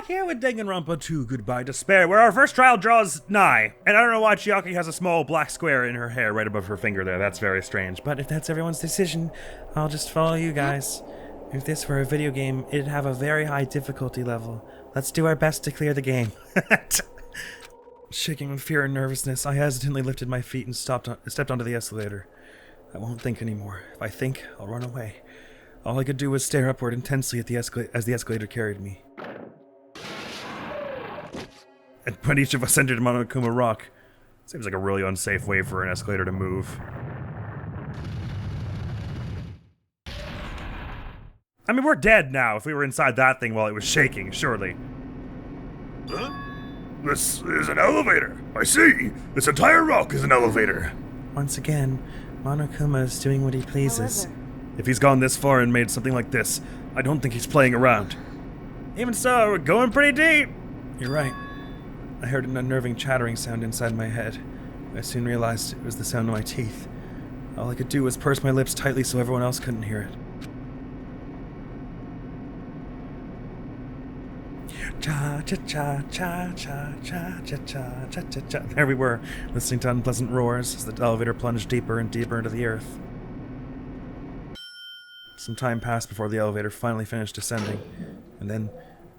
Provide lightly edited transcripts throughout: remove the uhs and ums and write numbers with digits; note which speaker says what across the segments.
Speaker 1: back here with Danganronpa 2 Goodbye Despair, where our first trial draws nigh. And I don't know why Chiaki has a small black square in her hair right above her finger there. That's very strange. But if that's everyone's decision, I'll just follow you guys. If this were a video game, it'd have a very high difficulty level. Let's do our best to clear the game. Shaking with fear and nervousness, I hesitantly lifted my feet and stepped onto the escalator. I won't think anymore. If I think, I'll run away. All I could do was stare upward intensely at as the escalator carried me. And when each of us entered Monokuma Rock, seems like a really unsafe way for an escalator to move. I mean, we're dead now if we were inside that thing while it was shaking, surely.
Speaker 2: Huh? This is an elevator. I see. This entire rock is an elevator.
Speaker 1: Once again, Monokuma is doing what he pleases. If he's gone this far and made something like this, I don't think he's playing around. Even so, we're going pretty deep. You're right. I heard an unnerving chattering sound inside my head. I soon realized it was the sound of my teeth. All I could do was purse my lips tightly so everyone else couldn't hear it. Cha-cha-cha-cha-cha-cha-cha-cha-cha-cha. There we were, listening to unpleasant roars as the elevator plunged deeper and deeper into the earth. Some time passed before the elevator finally finished descending, and then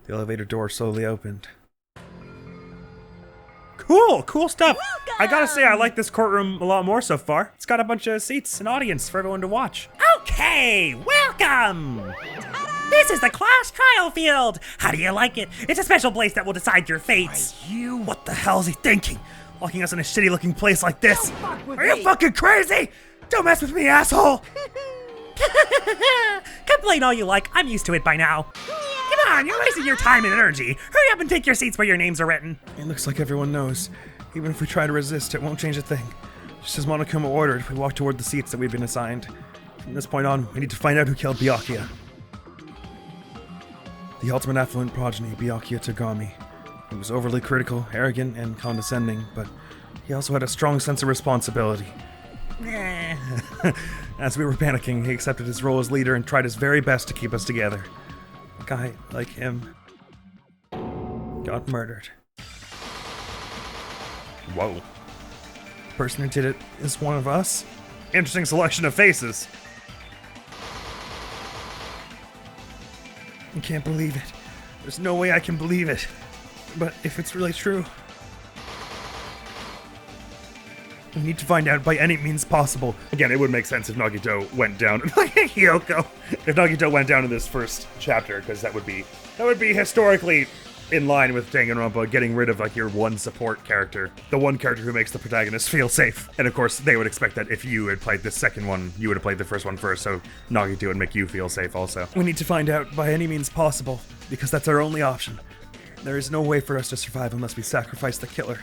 Speaker 1: the elevator door slowly opened. Cool stuff!
Speaker 3: Welcome!
Speaker 1: I gotta say, I like this courtroom a lot more so far. It's got a bunch of seats and audience for everyone to watch. Okay, welcome! This is the class trial field! How do you like it? It's a special place that will decide your fates. What the hell is he thinking? Locking us in a shitty looking place like this? Are you fucking crazy? Don't mess with me, asshole! Complain all you like, I'm used to it by now. Come on, you're wasting your time and energy. Hurry up and take your seats where your names are written. It looks like everyone knows. Even if we try to resist, it won't change a thing. Just as Monokuma ordered, we walk toward the seats that we've been assigned. From this point on, we need to find out who killed Byakuya. The ultimate affluent progeny, Byakuya Togami. He was overly critical, arrogant, and condescending, but he also had a strong sense of responsibility. As we were panicking, he accepted his role as leader and tried his very best to keep us together. A guy like him got murdered. Whoa. The person who did it is one of us? Interesting selection of faces. I can't believe it. There's no way I can believe it. But if it's really true, we need to find out by any means possible. Again, it would make sense if Nagito went down, like Hyoko, if Nagito went down in this first chapter, because that would be historically in line with Danganronpa, getting rid of like your one support character, the one character who makes the protagonist feel safe. And of course, they would expect that if you had played the second one, you would have played the first one first, so Nagito would make you feel safe also. We need to find out by any means possible, because that's our only option. There is no way for us to survive unless we sacrifice the killer.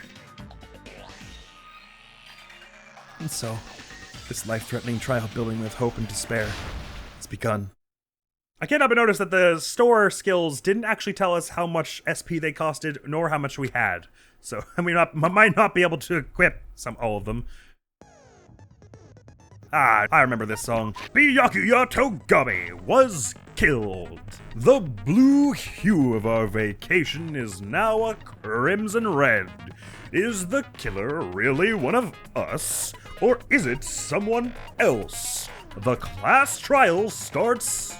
Speaker 1: And so, this life-threatening trial building with hope and despair has begun. I can't help but notice that the store skills didn't actually tell us how much SP they costed, nor how much we had. So, we might not be able to equip all of them. I remember this song. Byakuya Togami was killed. The blue hue of our vacation is now a crimson red. Is the killer really one of us? Or is it someone else? The class trial starts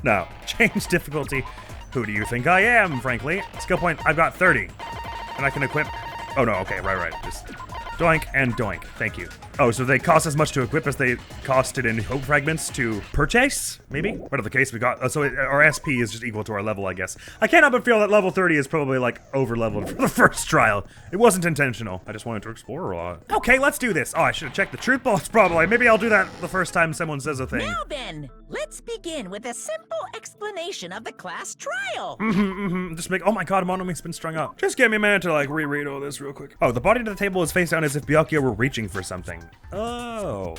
Speaker 1: now. Change difficulty. Who do you think I am, frankly? Skill point, I've got 30. And I can equip... Oh no, okay, right. Just doink and doink. Thank you. Oh, so they cost as much to equip as they costed in hope fragments to purchase? Maybe? Whatever the case, we got... our SP is just equal to our level, I guess. I can't help but feel that level 30 is probably, like, over-leveled for the first trial. It wasn't intentional. I just wanted to explore a lot. Okay, let's do this. Oh, I should have checked the truth bullets, probably. Maybe I'll do that the first time someone says a thing.
Speaker 3: Now then, let's begin with a simple explanation of the class trial.
Speaker 1: Just make... Oh my god, Monomi's been strung up. Just give me a minute to, like, reread all this real quick. Oh, the body of the table is face down as if Byakuya were reaching for something. Oh,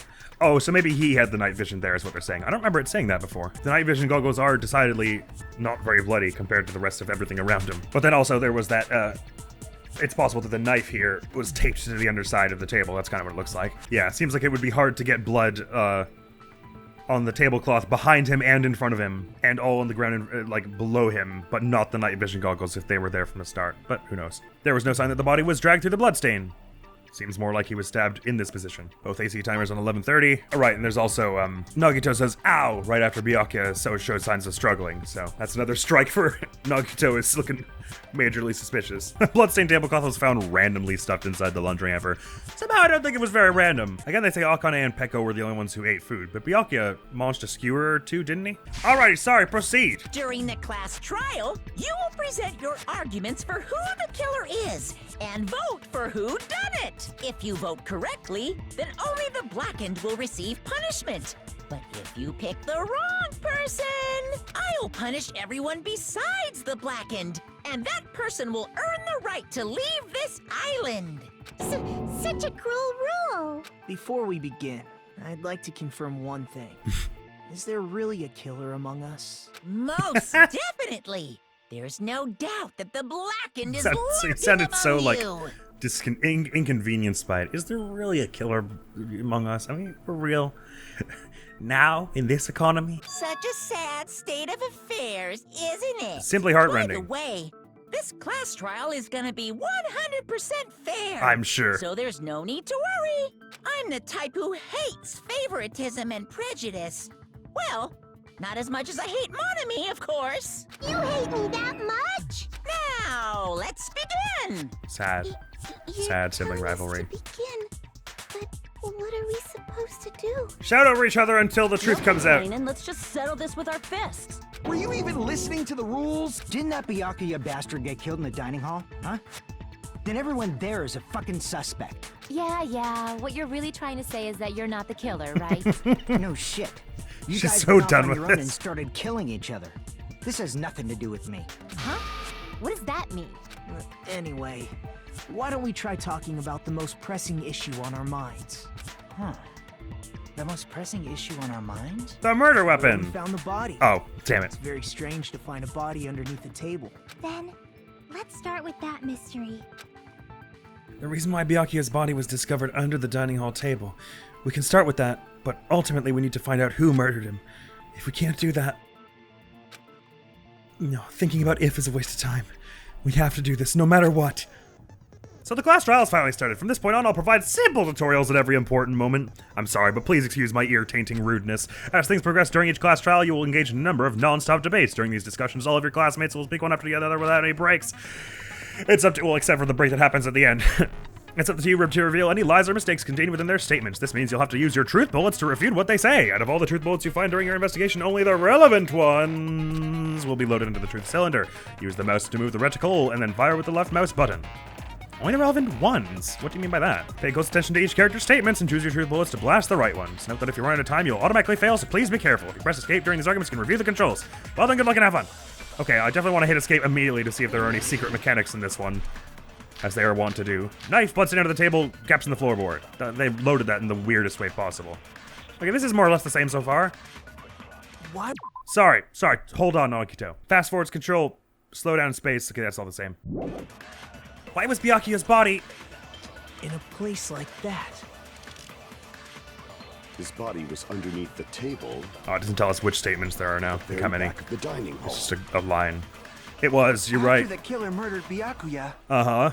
Speaker 1: so maybe he had the night vision there is what they're saying. I don't remember it saying that before. The night vision goggles are decidedly not very bloody compared to the rest of everything around him. But then also there was that, it's possible that the knife here was taped to the underside of the table. That's kind of what it looks like. Yeah, it seems like it would be hard to get blood, on the tablecloth behind him and in front of him, and all on the ground, like, below him, but not the night vision goggles if they were there from the start. But who knows? There was no sign that the body was dragged through the bloodstain. Seems more like he was stabbed in this position. Both AC timers on 11:30. Oh, right, and there's also, Nagito says, ow, right after Byakuya showed signs of struggling. So that's another strike for Nagito is looking majorly suspicious. Bloodstained tablecloth was found randomly stuffed inside the laundry hamper. Somehow I don't think it was very random. Again, they say Akane and Peko were the only ones who ate food, but Byakuya launched a skewer or two, didn't he? Alrighty, sorry, proceed.
Speaker 3: During the class trial, you will present your arguments for who the killer is and vote for who done it. If you vote correctly, then only the blackened will receive punishment. But if you pick the wrong person, I'll punish everyone besides the blackened, and that person will earn the right to leave this island.
Speaker 4: Such a cruel rule.
Speaker 5: Before we begin, I'd like to confirm one thing. Is there really a killer among us?
Speaker 3: Most definitely. There's no doubt that the blackened is lurking
Speaker 1: It sounded so,
Speaker 3: among
Speaker 1: like,
Speaker 3: you.
Speaker 1: inconvenienced by it. Is there really a killer among us? I mean, for real? Now, in this economy?
Speaker 3: Such a sad state of affairs, isn't it?
Speaker 1: Simply
Speaker 3: By
Speaker 1: heartrending.
Speaker 3: the way, this class trial is gonna be 100% fair.
Speaker 1: I'm sure.
Speaker 3: So there's no need to worry. I'm the type who hates favoritism and prejudice. Well, not as much as I hate Monami, of course.
Speaker 4: You hate me that much?
Speaker 3: Now, let's begin.
Speaker 1: Sad.
Speaker 4: You're
Speaker 1: Sad sibling
Speaker 4: telling us
Speaker 1: rivalry.
Speaker 4: To begin, but what are we supposed to do?
Speaker 1: Shout over each other until the truth comes out.
Speaker 6: And let's just settle this with our fists.
Speaker 7: Were you even listening to the rules? Didn't that Byakuya bastard get killed in the dining hall? Huh? Then everyone there is a fucking suspect.
Speaker 6: Yeah. What you're really trying to say is that you're not the killer, right?
Speaker 7: No shit. You
Speaker 1: She's
Speaker 7: guys
Speaker 1: so
Speaker 7: went off
Speaker 1: done
Speaker 7: on
Speaker 1: with
Speaker 7: your own and
Speaker 1: this.
Speaker 7: started killing each other. This has nothing to do with me.
Speaker 6: Huh? What does that mean?
Speaker 5: Anyway, why don't we try talking about the most pressing issue on our minds?
Speaker 7: Huh. The most pressing issue on our minds?
Speaker 1: The murder
Speaker 5: Where we
Speaker 1: weapon.
Speaker 5: found the body.
Speaker 1: Oh, damn it.
Speaker 5: It's very strange to find a body underneath a table.
Speaker 4: Then, let's start with that mystery.
Speaker 1: The reason why Byakuya's body was discovered under the dining hall table. We can start with that, but ultimately we need to find out who murdered him. If we can't do that... No, thinking about if is a waste of time. We have to do this, no matter what. So the class trial has finally started. From this point on, I'll provide simple tutorials at every important moment. I'm sorry, but please excuse my ear-tainting rudeness. As things progress during each class trial, you will engage in a number of non-stop debates. During these discussions, all of your classmates will speak one after the other without any breaks. It's up to, well, except for the break that happens at the end. It's up to you to reveal any lies or mistakes contained within their statements. This means you'll have to use your truth bullets to refute what they say. Out of all the truth bullets you find during your investigation, only the relevant ones will be loaded into the truth cylinder. Use the mouse to move the reticle, and then fire with the left mouse button. Only the relevant ones? What do you mean by that? Pay close attention to each character's statements and choose your truth bullets to blast the right ones. Note that if you run out of time, you'll automatically fail, so please be careful. If you press escape during these arguments, you can review the controls. Well then, good luck and have fun. Okay, I definitely want to hit escape immediately to see if there are any secret mechanics in this one, as they are wont to do. Knife, bloodstain under the table, gaps in the floorboard. They've loaded that in the weirdest way possible. Okay, this is more or less the same so far.
Speaker 5: Why?
Speaker 1: Sorry, hold on, Nagito. Fast forwards, control, slow down space. Okay, that's all the same. Why was Byakuya's body...
Speaker 5: In a place like that.
Speaker 8: His body was underneath the table.
Speaker 1: Oh, it doesn't tell us which statements there are now.
Speaker 8: Very
Speaker 1: How many?
Speaker 8: back of the dining hall.
Speaker 1: It's just a line. It was, you're right.
Speaker 7: After the killer murdered Byakuya,
Speaker 1: Uh-huh.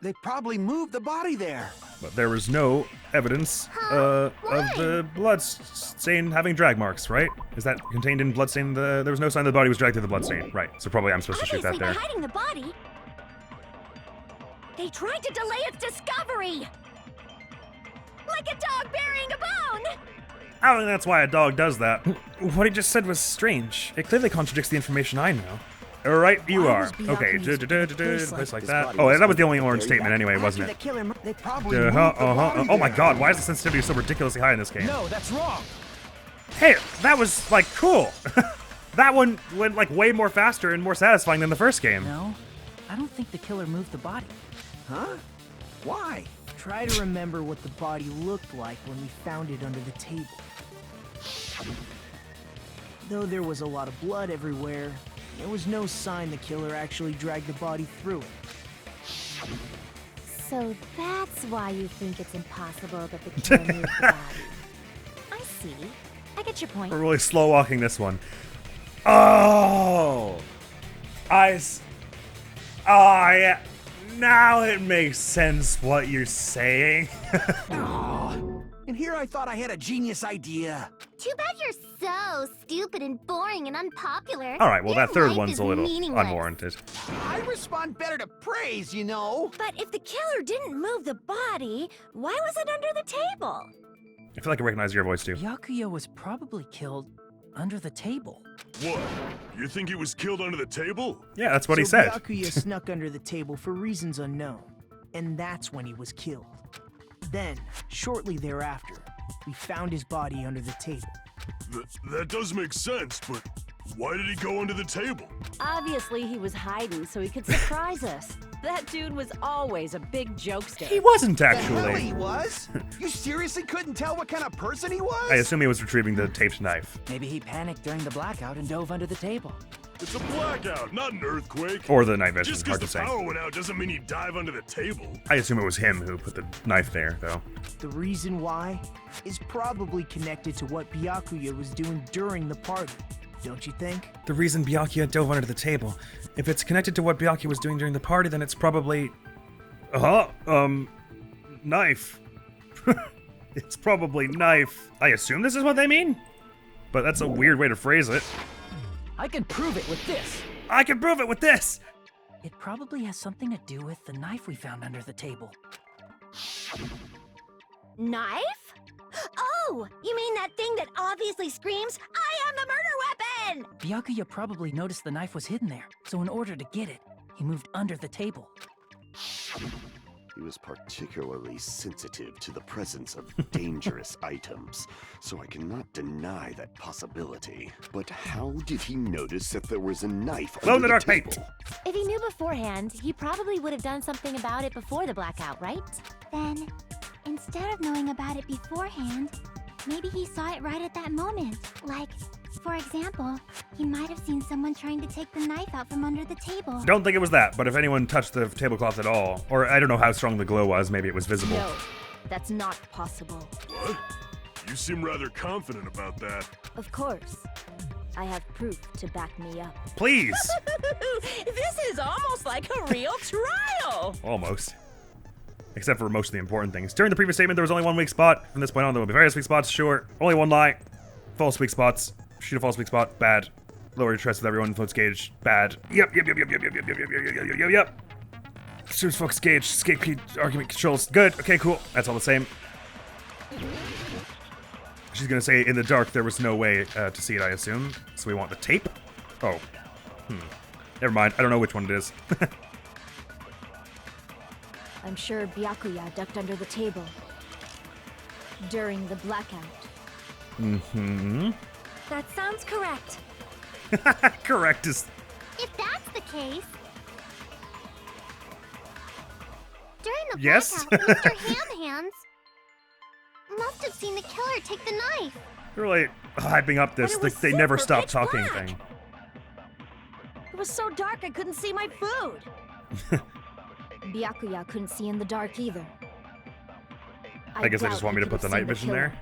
Speaker 7: they probably moved the body there.
Speaker 1: But there was no evidence of the blood stain having drag marks, right? Is that contained in bloodstain? There was no sign the body was dragged through the bloodstain. Right, so probably I'm supposed to shoot that
Speaker 4: Obviously,
Speaker 1: there.
Speaker 4: by hiding the body, they tried to delay its discovery. Like a dog burying a bone.
Speaker 1: I don't think that's why a dog does that. What he just said was strange. It clearly contradicts the information I know. Alright, you
Speaker 5: Why
Speaker 1: are.
Speaker 5: was Byakuya's
Speaker 1: Okay,
Speaker 5: place
Speaker 1: place like
Speaker 8: His
Speaker 1: that.
Speaker 8: body
Speaker 1: Oh,
Speaker 8: was
Speaker 1: that was the
Speaker 8: under
Speaker 1: only
Speaker 8: the
Speaker 1: orange
Speaker 8: very
Speaker 1: statement
Speaker 8: back.
Speaker 1: anyway,
Speaker 7: After
Speaker 1: wasn't
Speaker 7: the
Speaker 1: it?
Speaker 7: killer, they probably moved the body
Speaker 1: Oh my
Speaker 7: there.
Speaker 1: god, why is the sensitivity so ridiculously high in this game?
Speaker 7: No, that's wrong.
Speaker 1: Hey, that was, like, cool. That one went, like, way more faster and more satisfying than the first game.
Speaker 5: No, I don't think the killer moved the body.
Speaker 7: Huh? Why?
Speaker 5: Try to remember what the body looked like when we found it under the table. Though there was a lot of blood everywhere, there was no sign the killer actually dragged the body through it.
Speaker 6: So that's why you think it's impossible that the killer moved the body. I see. get your point.
Speaker 1: We're really slow walking this one. Oh! Yeah. Now it makes sense what you're saying.
Speaker 7: Aw, and here I thought I had a genius idea.
Speaker 4: Too bad you're so stupid and boring and unpopular.
Speaker 1: Alright, well,
Speaker 4: Your
Speaker 1: that third
Speaker 4: life
Speaker 1: one's
Speaker 4: is
Speaker 1: a little
Speaker 4: meaningless.
Speaker 1: unwarranted.
Speaker 7: I respond better to praise, you know.
Speaker 3: But if the killer didn't move the body, why was it under the table?
Speaker 1: I feel like I recognize your voice too.
Speaker 5: Byakuya was probably killed under the table.
Speaker 2: What? You think he was killed under the table?
Speaker 1: Yeah, that's what he
Speaker 5: So
Speaker 1: said.
Speaker 5: Byakuya snuck under the table for reasons unknown, and that's when he was killed. Then, shortly thereafter, we found his body under the table.
Speaker 2: That does make sense, but why did he go under the table?
Speaker 9: Obviously, he was hiding so he could surprise us. That dude was always a big jokester.
Speaker 1: He wasn't
Speaker 7: The hell
Speaker 1: actually.
Speaker 7: he was? You seriously couldn't tell what kind of person he was?
Speaker 1: I assume he was retrieving the taped knife.
Speaker 5: Maybe he panicked during the blackout and dove under the table.
Speaker 2: It's a blackout, not an earthquake.
Speaker 1: Or the night vision,
Speaker 2: Just
Speaker 1: hard
Speaker 2: because
Speaker 1: to
Speaker 2: the
Speaker 1: say.
Speaker 2: power went out doesn't mean he dive under the table.
Speaker 1: I assume it was him who put the knife there, though.
Speaker 5: The reason why is probably connected to what Byakuya was doing during the party, don't you think?
Speaker 1: The reason Byakuya dove under the table. If it's connected to what Byakuya was doing during the party, then it's probably... knife. It's probably knife. I assume this is what they mean? But that's a weird way to phrase it.
Speaker 5: I can prove it with this.
Speaker 1: I can prove it with this!
Speaker 5: It probably has something to do with the knife we found under the table.
Speaker 4: Knife? Oh, you mean that thing that obviously screams, I am the murder weapon!
Speaker 5: Byakuya probably noticed the knife was hidden there, so in order to get it, he moved under the table.
Speaker 8: He was particularly sensitive to the presence of dangerous items, so I cannot deny that possibility. But how did he notice that there was a knife
Speaker 1: Glow in
Speaker 8: under
Speaker 1: the dark
Speaker 8: table?
Speaker 1: paint.
Speaker 6: If he knew beforehand, he probably would have done something about it before the blackout, right?
Speaker 4: Then, instead of knowing about it beforehand, maybe he saw it right at that moment. Like, for example, he might have seen someone trying to take the knife out from under the table.
Speaker 1: Don't think it was that, but if anyone touched the tablecloth at all, or I don't know how strong the glow was, maybe it was visible.
Speaker 9: No, that's not possible.
Speaker 2: What? You seem rather confident about that.
Speaker 9: Of course. I have proof to back me up.
Speaker 1: Please!
Speaker 3: This is almost like a real trial.
Speaker 1: Almost. Except for most of the important things. During the previous statement, there was only one weak spot. From this point on, there will be various weak spots, sure. Only one lie. False weak spots. Shoot a false weak spot, bad. Lower your trust with everyone, influence gauge, bad. Yep. Students focus gauge, escape key, argument controls, good. Okay, cool. That's all the same. She's gonna say in the dark there was no way to see it, I assume. So we want the tape? Oh. Never mind. I don't know which one it is.
Speaker 9: I'm sure Byakuya ducked under the table during the blackout.
Speaker 4: That sounds correct.
Speaker 1: Correct is...
Speaker 4: If that's the case... During the
Speaker 1: Yes?
Speaker 4: blackout, Mr. Ham-Hands must have seen the killer take the knife.
Speaker 1: They're really hyping up this
Speaker 3: But it was
Speaker 1: they never
Speaker 3: super
Speaker 1: stop
Speaker 3: pitch
Speaker 1: talking
Speaker 3: black.
Speaker 1: thing.
Speaker 9: It was so dark I couldn't see my food. Byakuya couldn't see in the dark either.
Speaker 1: I guess they
Speaker 9: doubt
Speaker 1: just want me
Speaker 9: he
Speaker 1: to
Speaker 9: could
Speaker 1: put the
Speaker 9: have
Speaker 1: night
Speaker 9: seen
Speaker 1: vision there.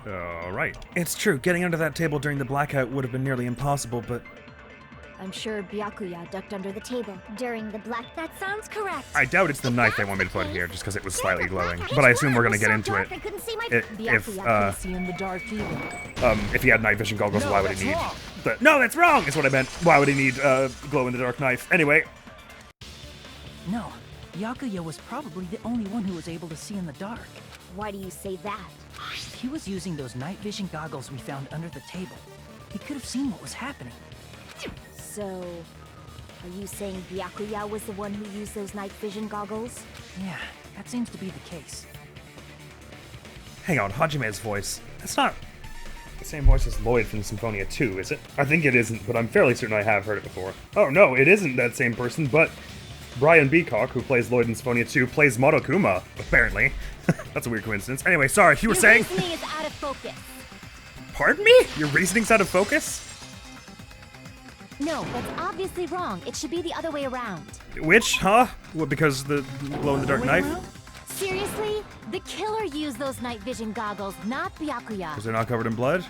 Speaker 1: Alright. It's true, getting under that table during the blackout would have been nearly impossible, but
Speaker 9: I'm sure Byakuya ducked under the table.
Speaker 4: During the black... That sounds correct.
Speaker 1: I doubt it's the knife they want me to put here, just because it was slightly glowing. But I assume we're gonna get into it.
Speaker 4: I couldn't see my...
Speaker 9: Byakuya couldn't see in the dark either.
Speaker 1: If he had night vision goggles,
Speaker 5: No,
Speaker 1: why would
Speaker 5: that's
Speaker 1: he need...
Speaker 5: wrong.
Speaker 1: No, that's wrong, is what I meant. Why would he need glow-in-the-dark knife? Anyway,
Speaker 5: No, Byakuya was probably the only one who was able to see in the dark.
Speaker 9: Why do you say that?
Speaker 5: If he was using those night vision goggles we found under the table, he could have seen what was happening.
Speaker 9: So, are you saying Byakuya was the one who used those night vision goggles?
Speaker 5: Yeah, that seems to be the case.
Speaker 1: hang on, Hajime's voice. That's not the same voice as Lloyd from Symphonia 2, is it? I think it isn't, but I'm fairly certain I have heard it before. Oh no, it isn't that same person, but Brian Beacock, who plays Lloyd in Symphonia 2, plays Monokuma, apparently. That's a weird coincidence. Anyway, sorry, you were
Speaker 4: Your
Speaker 1: saying...
Speaker 4: reasoning is out of focus.
Speaker 1: Pardon me? Your reasoning's out of focus?
Speaker 6: No, that's obviously wrong. It should be the other way around.
Speaker 1: Which, huh? Well, because the glow-in-the-dark knife?
Speaker 6: Seriously? The killer used those night vision goggles, not Byakuya.
Speaker 1: Because they're not covered in blood?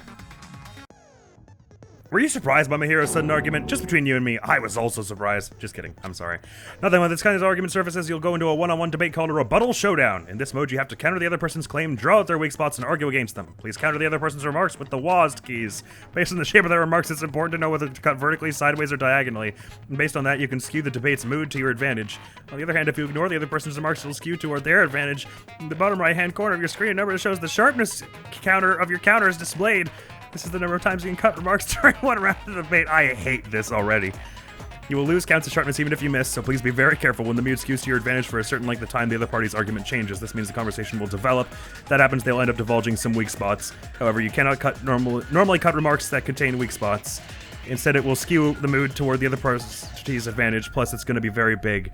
Speaker 1: Were you surprised by my hero's sudden argument? Just between you and me, I was also surprised. Just kidding, I'm sorry. Nothing when this kind of argument surfaces, you'll go into a one-on-one debate called a rebuttal showdown. In this mode, you have to counter the other person's claim, draw out their weak spots, and argue against them. Please counter the other person's remarks with the WASD keys. Based on the shape of their remarks, it's important to know whether to cut vertically, sideways, or diagonally. And based on that, you can skew the debate's mood to your advantage. On the other hand, if you ignore the other person's remarks, it'll skew toward their advantage. In the bottom right-hand corner of your screen, a number that shows the sharpness counter of your counter is displayed. This is the number of times you can cut remarks during one round of the debate. I hate this already. You will lose counts of sharpness even if you miss, so please be very careful when the mood skews to your advantage for a certain length of time the other party's argument changes. This means the conversation will develop. If that happens, they'll end up divulging some weak spots. However, you cannot normally cut remarks that contain weak spots. Instead, it will skew the mood toward the other party's advantage, plus it's going to be very big.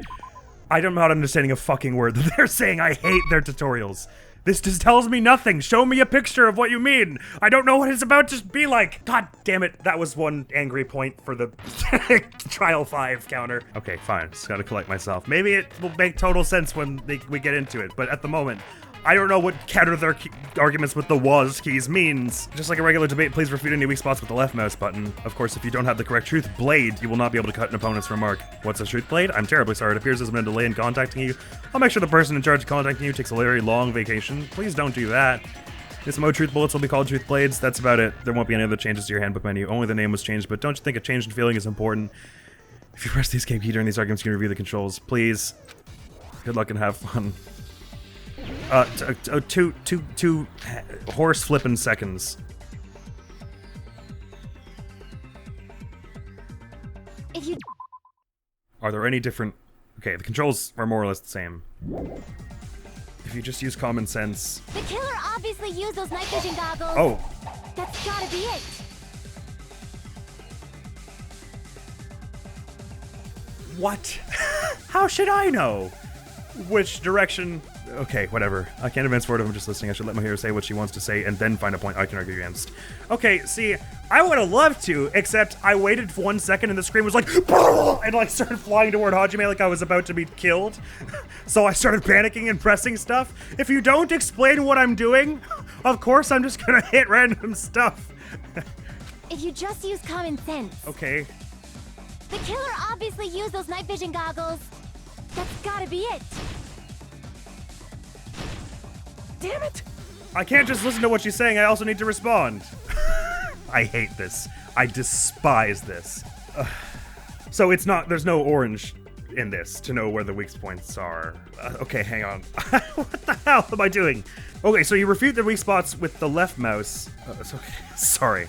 Speaker 1: I'm not understanding a fucking word that they're saying. I hate their tutorials. This just tells me nothing. Show me a picture of what you mean. I don't know what it's about to be like. God damn it. That was one angry point for the trial 5 counter. Okay, fine. Just gotta collect myself. Maybe it will make total sense when we get into it, but at the moment, I don't know what counter their arguments with the WASD keys means. Just like a regular debate, please refute any weak spots with the left mouse button. Of course, if you don't have the correct truth blade, you will not be able to cut an opponent's remark. What's a truth blade? I'm terribly sorry. It appears there's been a delay in contacting you. I'll make sure the person in charge of contacting you takes a very long vacation. Please don't do that. This mode, truth bullets will be called truth blades. That's about it. There won't be any other changes to your handbook menu. Only the name was changed, but don't you think a change in feeling is important? If you press the escape key during these arguments, you can review the controls. Please. Good luck and have fun. 2 horse flipping seconds.
Speaker 9: If you...
Speaker 1: Are there any different... Okay, the controls are more or less the same. If you just use common sense...
Speaker 4: The killer obviously used those night vision goggles.
Speaker 1: Oh.
Speaker 4: That's gotta be it.
Speaker 1: What? How should I know? Which direction... Okay, whatever. I can't advance forward if I'm just listening. I should let my hero say what she wants to say and then find a point I can argue against. Okay, see, I would have loved to, except I waited for 1 second and the screen was like, and like started flying toward Hajime like I was about to be killed. So I started panicking and pressing stuff. If you don't explain what I'm doing, of course I'm just gonna hit random stuff.
Speaker 4: If you just use common sense.
Speaker 1: Okay.
Speaker 4: The killer obviously used those night vision goggles. That's gotta be it.
Speaker 5: Damn it!
Speaker 1: I can't just listen to what she's saying, I also need to respond. I hate this. I despise this. So it's not, there's no orange in this to know where the weak points are. Okay, hang on. What the hell am I doing? Okay, so you refute the weak spots with the left mouse. It's okay. Sorry.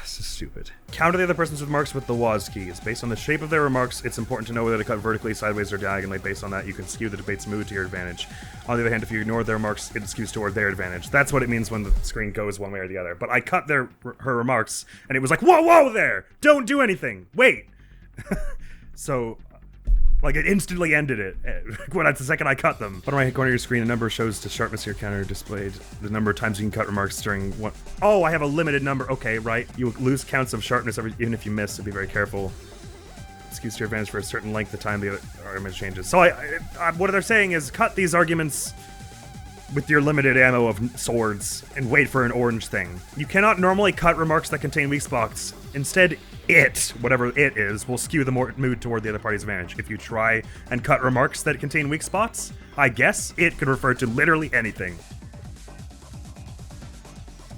Speaker 1: This is stupid. Counter the other person's remarks with the WASD keys. Based on the shape of their remarks, it's important to know whether to cut vertically, sideways, or diagonally. Based on that, you can skew the debate's mood to your advantage. On the other hand, if you ignore their remarks, it skews toward their advantage. That's what it means when the screen goes one way or the other. But I cut her remarks, and it was like, whoa there! Don't do anything! Wait! So... like, it instantly ended it when that's the second I cut them. Bottom right corner of your screen, a number shows the sharpness of your counter displayed. The number of times you can cut remarks during one... Oh, I have a limited number. Okay, right. You lose counts of sharpness even if you miss, so be very careful. Skews to your advantage for a certain length of time the other argument changes. So what they're saying is cut these arguments with your limited ammo of swords and wait for an orange thing. You cannot normally cut remarks that contain weak spots. Instead, whatever it is, will skew the mood toward the other party's advantage. If you try and cut remarks that contain weak spots, I guess it could refer to literally anything.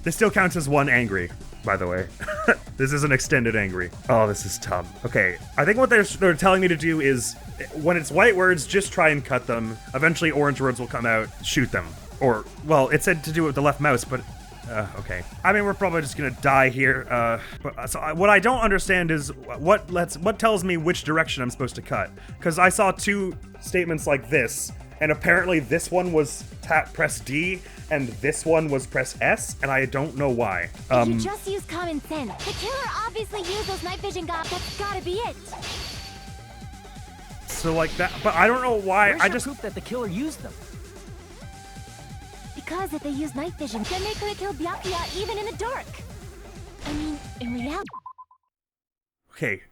Speaker 1: This still counts as one angry, by the way. This is an extended angry. Oh, this is tough. Okay, I think what they're telling me to do is, when it's white words, just try and cut them. Eventually orange words will come out, shoot them. Or, well, it said to do it with the left mouse, but okay. I mean, we're probably just gonna die here. So what I don't understand is what tells me which direction I'm supposed to cut. Because I saw 2 statements like this, and apparently this one was press D, and this one was press S, and I don't know why.
Speaker 4: If you just use common sense. The killer obviously used those night vision goggles. That's gotta be it.
Speaker 1: So like that, but I don't know why.
Speaker 5: Where's your proof that the killer used them?
Speaker 4: Because if they use night vision, then they could have killed Byakuya even in the dark. I mean, in reality.
Speaker 1: Okay.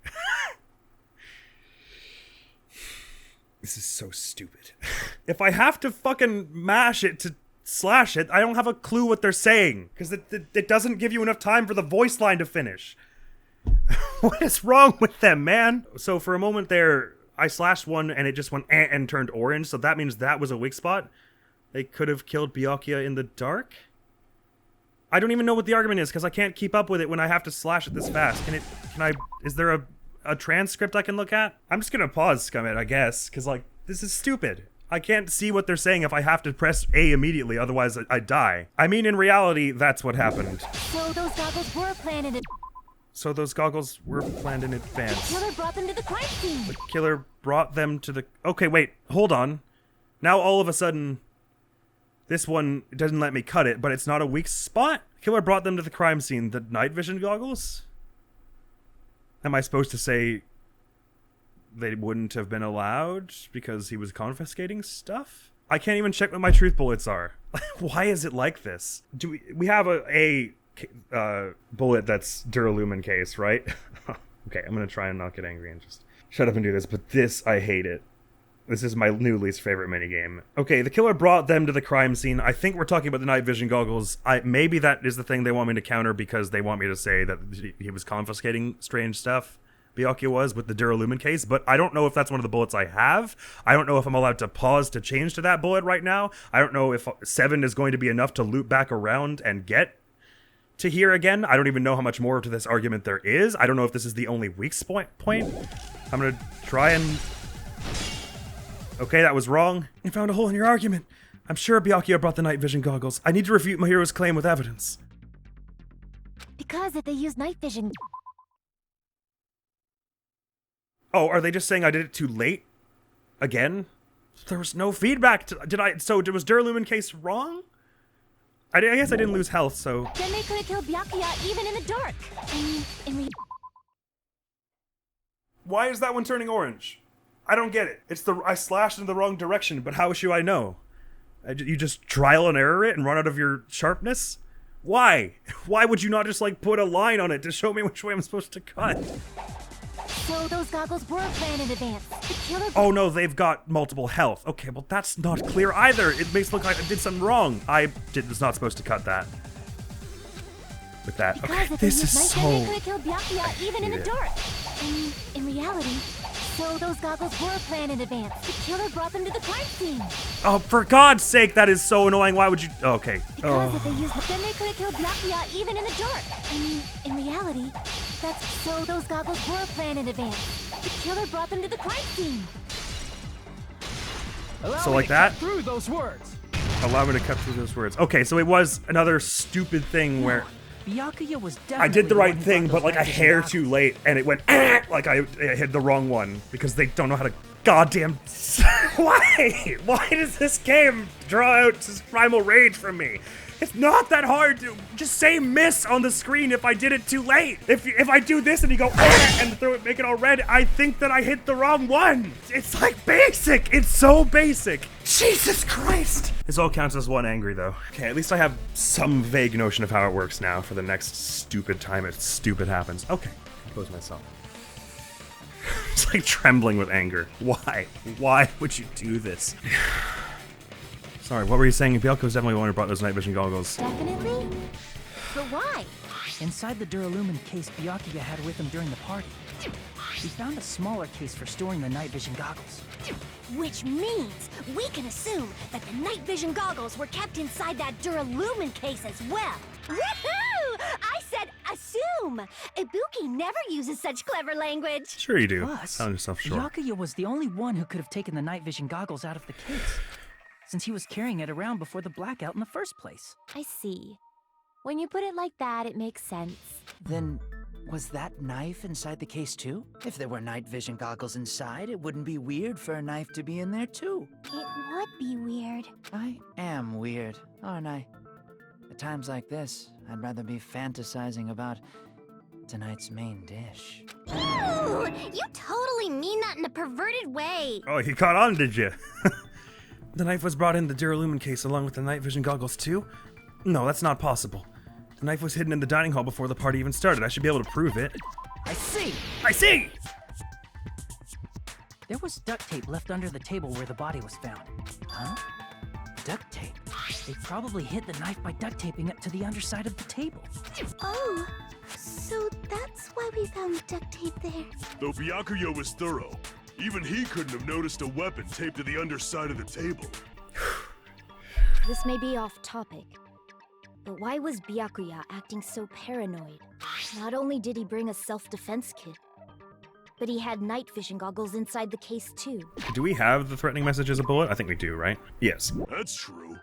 Speaker 1: This is so stupid. If I have to fucking mash it to slash it, I don't have a clue what they're saying. Because it doesn't give you enough time for the voice line to finish. What is wrong with them, man? So for a moment there, I slashed one and it just went and turned orange, so that means that was a weak spot. They could have killed Byakuya in the dark? I don't even know what the argument is, because I can't keep up with it when I have to slash it this fast. Is there a transcript I can look at? I'm just gonna pause, Scummit, I guess, because, like, this is stupid. I can't see what they're saying if I have to press A immediately, otherwise I die. I mean, in reality, that's what happened.
Speaker 6: So those goggles were planned in
Speaker 1: So those goggles were planned in advance.
Speaker 6: The killer brought them to the crime scene.
Speaker 1: The killer brought them to the... Okay, wait, hold on. Now all of a sudden, this one doesn't let me cut it, but it's not a weak spot? Killer brought them to the crime scene. The night vision goggles? Am I supposed to say they wouldn't have been allowed because he was confiscating stuff? I can't even check what my truth bullets are. Why is it like this? Do we have a bullet that's Duralumin case, right? Okay, I'm gonna try and not get angry and just shut up and do this, but this, I hate it. This is my new least favorite minigame. Okay, the killer brought them to the crime scene. I think we're talking about the night vision goggles. Maybe that is the thing they want me to counter because they want me to say that he was confiscating strange stuff. Byakuya was with the Duralumin case, but I don't know if that's one of the bullets I have. I don't know if I'm allowed to pause to change to that bullet right now. I don't know if 7 is going to be enough to loop back around and get to here again. I don't even know how much more to this argument there is. I don't know if this is the only weak point. I'm gonna try and... Okay, that was wrong. You found a hole in your argument. I'm sure Byakuya brought the night vision goggles. I need to refute my hero's claim with evidence.
Speaker 6: Because if they use night vision...
Speaker 1: Oh, are they just saying I did it too late? Again? There was no feedback. So was Duralumin case wrong? I guess I didn't lose health, so...
Speaker 6: Then they could have killed Byakuya even in the dark. I mean,
Speaker 1: Why is that one turning orange? I don't get it. I slashed in the wrong direction, but how should I know? You just trial and error it and run out of your sharpness? Why? Why would you not just, like, put a line on it to show me which way I'm supposed to cut?
Speaker 6: So those goggles were planned in advance. The killer...
Speaker 1: Oh no, they've got multiple health. Okay, well that's not clear either. It makes it look like I did something wrong. I was not supposed to cut that. With that. Okay, this is so...
Speaker 6: They could have killed Byakuya even in the dark. In reality, so those goggles were planned in advance. The killer brought them to the crime scene.
Speaker 1: Oh, for God's sake, that is so annoying. Why would you... Okay.
Speaker 6: Because if they used... Then they could have killed Byakuya even in the dark. In reality, so those goggles were planned in advance. The killer brought them to the crime scene.
Speaker 1: So like that?
Speaker 5: Through those words.
Speaker 1: Allow me to cut through those words. Okay, so it was another stupid thing where...
Speaker 5: Byakuya was definitely
Speaker 1: I did the right thing, but like a hair too late, and it went like I hit the wrong one because they don't know how to goddamn. Why? Why does this game draw out this primal rage from me? It's not that hard to just say miss on the screen if I did it too late. If I do this and you go and throw it, make it all red, I think that I hit the wrong one. It's like basic. It's so basic. Jesus Christ. This all counts as one angry though. Okay, at least I have some vague notion of how it works now for the next stupid time it stupid happens. Okay, compose myself. It's like trembling with anger. Why? Why would you do this? Sorry, what were you saying? Byakuya was definitely the one who brought those night vision goggles.
Speaker 6: Definitely? But why?
Speaker 5: Inside the Duralumin case Byakuya had with him during the party, we found a smaller case for storing the night vision goggles.
Speaker 9: Which means we can assume that the night vision goggles were kept inside that Duralumin case as well. Woohoo! I said assume! Ibuki never uses such clever language.
Speaker 1: Sure you do.
Speaker 5: Plus,
Speaker 1: Sound yourself short.
Speaker 5: Byakuya was the only one who could have taken the night vision goggles out of the case, since he was carrying it around before the blackout in the first place.
Speaker 6: I see. When you put it like that, it makes sense.
Speaker 10: Then, was that knife inside the case too? If there were night vision goggles inside, it wouldn't be weird for a knife to be in there too.
Speaker 4: It would be weird.
Speaker 10: I am weird, aren't I? At times like this, I'd rather be fantasizing about tonight's main dish.
Speaker 9: Ooh, you totally mean that in a perverted way.
Speaker 1: Oh, you caught on, did you? The knife was brought in the Duralumin case along with the night vision goggles too? No, that's not possible. The knife was hidden in the dining hall before the party even started. I should be able to prove it.
Speaker 5: I see!
Speaker 1: I see!
Speaker 5: There was duct tape left under the table where the body was found. Huh? Duct tape? They probably hid the knife by duct taping it to the underside of the table.
Speaker 4: Oh,
Speaker 6: So that's why we found duct tape there.
Speaker 2: Though Byakuya was thorough, even he couldn't have noticed a weapon taped to the underside of the table.
Speaker 9: This may be off topic, but why was Byakuya acting so paranoid? Not only did he bring a self-defense kit, but he had night vision goggles inside the case too.
Speaker 1: Do we have the threatening message as a bullet? I think we do, right? Yes.
Speaker 2: That's true.